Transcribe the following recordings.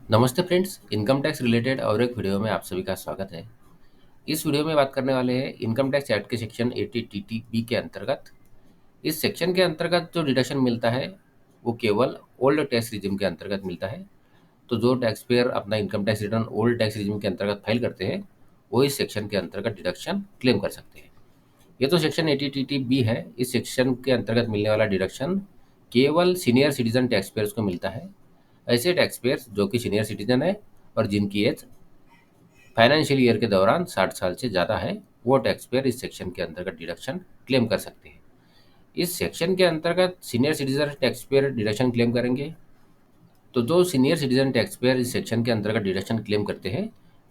नमस्ते friends, income tax related और एक वीडियो में आप सभी का स्वागत है। इस वीडियो में बात करने वाले हैं इनकम टैक्स एक्ट के सेक्शन 80 टीटीबी के अंतर्गत। इस सेक्शन के अंतर्गत जो डिडक्शन मिलता है वो केवल ओल्ड टैक्स रिजिम के अंतर्गत मिलता है। तो जो टैक्स पेयर अपना income tax return old tax regime के अंतर्गत फाइल करते हैं वो इस सेक्शन के अंतर्गत डिडक्शन क्लेम कर सकते हैं। ये तो सेक्शन 80 टीटीबी है। इस सेक्शन के अंतर्गत मिलने वाला डिडक्शन केवल सीनियर सिटीजन टैक्स पेयर्स को मिलता है। ऐसे टैक्स पेयर्स जो कि सीनियर सिटीजन है और जिनकी एज फाइनेंशियल ईयर के दौरान 60 साल से ज़्यादा है, वो टैक्स पेयर इस सेक्शन के अंतर्गत डिडक्शन क्लेम कर सकते हैं। इस सेक्शन के अंतर्गत senior citizen tax payer deduction claim करेंगे। तो जो सीनियर सिटीजन टैक्स पेयर इस सेक्शन के अंतर्गत डिडक्शन क्लेम करते हैं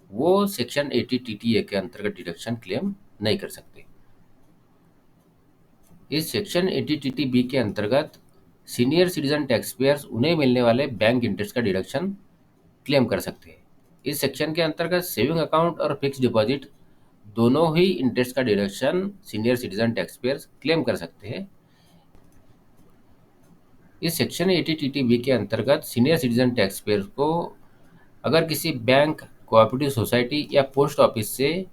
वो सेक्शन 80 टीटीए के अंतर्गत डिडक्शन क्लेम नहीं कर सकते। इस सेक्शन 80 टीटीबी के अंतर्गत सीनियर सिटीजन टैक्स पेयर्स उन्हें मिलने वाले बैंक इंटरेस्ट का डिडक्शन क्लेम कर सकते हैं। इस सेक्शन के अंतर्गत सेविंग अकाउंट और फिक्स डिपॉजिट दोनों ही इंटरेस्ट का deduction senior citizen tax payers claim कर सकते हैं। इस सेक्शन 80 टीटीबी के अंतर्गत सीनियर सिटीजन टैक्स पेयर्स को अगर किसी बैंक, कोऑपरेटिव सोसाइटी या पोस्ट ऑफिस से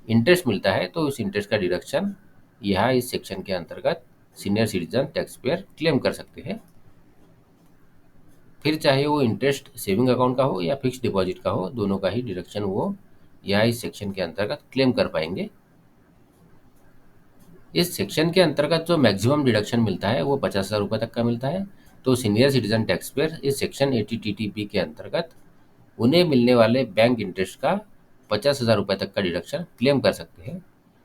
इंटरेस्ट मिलता है तो उस इंटरेस्ट का डिडक्शन यहाँ इस सेक्शन के अंतर्गत senior citizen tax payer claim कर सकते हैं। फिर चाहे वो इंटरेस्ट सेविंग अकाउंट का हो या फिक्स डिपॉजिट का हो, दोनों का ही डिडक्शन वो यहाँ इस सेक्शन के अंतर्गत क्लेम कर पाएंगे। इस सेक्शन के अंतर्गत जो मैक्सिमम डिडक्शन मिलता है वो 50,000 रुपये तक का मिलता है। तो सीनियर सिटीजन टैक्स पेयर इस सेक्शन 80 टीटीपी के अंतर्गत उन्हें मिलने वाले बैंक इंटरेस्ट का 50,000 रुपये तक का डिडक्शन क्लेम कर सकते हैं।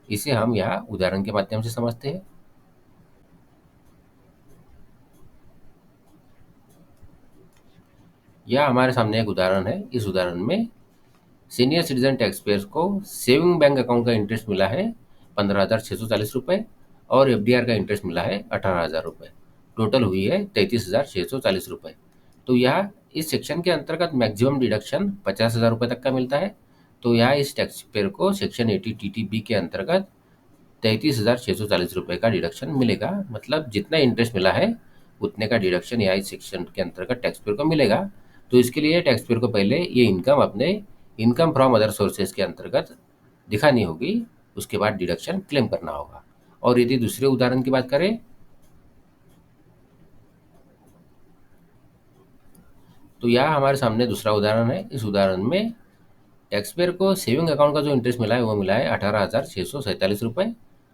इसे हम यहाँ उदाहरण के माध्यम से समझते हैं। यह हमारे सामने एक उदाहरण है। इस उदाहरण में सीनियर सिटीजन टैक्स पेयर्स को सेविंग बैंक अकाउंट का इंटरेस्ट मिला है 15,640 रुपये और एफडीआर का इंटरेस्ट मिला है 18,000 रुपये। टोटल हुई है 33,640 रुपये। तो यह इस सेक्शन के अंतर्गत मैक्सिमम डिडक्शन 50,000 रुपये तक का मिलता है। तो यहाँ इस टैक्स पेयर को सेक्शन 80 टीटीबी के अंतर्गत 33,640 रुपये का डिडक्शन मिलेगा। मतलब जितना इंटरेस्ट मिला है उतने का डिडक्शन यहाँ इस सेक्शन के अंतर्गत टैक्स पेयर को मिलेगा। तो इसके लिए टैक्स पेयर को पहले ये इनकम अपने इनकम फ्रॉम अदर सोर्सेज के अंतर्गत दिखानी होगी, उसके बाद डिडक्शन क्लेम करना होगा। और यदि दूसरे उदाहरण की बात करें तो यहाँ हमारे सामने दूसरा उदाहरण है। इस उदाहरण में टैक्स पेयर को सेविंग अकाउंट का जो इंटरेस्ट मिला है वो मिला है 18,647 रुपये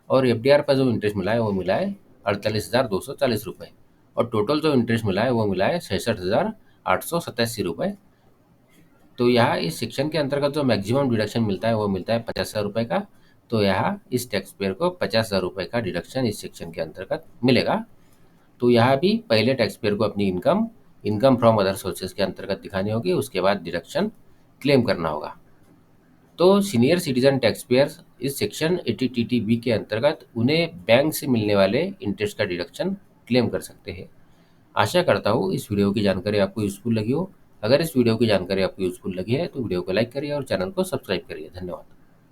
और एफडीआर का जो इंटरेस्ट मिला है वो मिला है 48,240 रुपये और टोटल जो इंटरेस्ट मिला है वो मिला है 66,887 रुपये। तो यहाँ इस सेक्शन के अंतर्गत जो मैक्सिमम डिडक्शन मिलता है वो मिलता है 50,000 रुपये का। तो यहाँ इस टैक्स पेयर को 50,000 रुपये का डिडक्शन इस सेक्शन के अंतर्गत मिलेगा। तो यहाँ भी पहले टैक्स पेयर को अपनी income income from other sources के अंतर्गत दिखानी होगी, उसके बाद डिडक्शन क्लेम करना होगा। तो सीनियर सिटीजन टैक्स पेयर्स इस सेक्शन 80 टीटीबी के अंतर्गत उन्हें बैंक से मिलने वाले इंटरेस्ट का डिडक्शन क्लेम कर सकते हैं। आशा करता हूँ इस वीडियो की जानकारी आपको यूजफुल लगी हो। अगर इस वीडियो की जानकारी आपको यूजफुल लगी है तो वीडियो को लाइक करिए और चैनल को सब्सक्राइब करिए। धन्यवाद।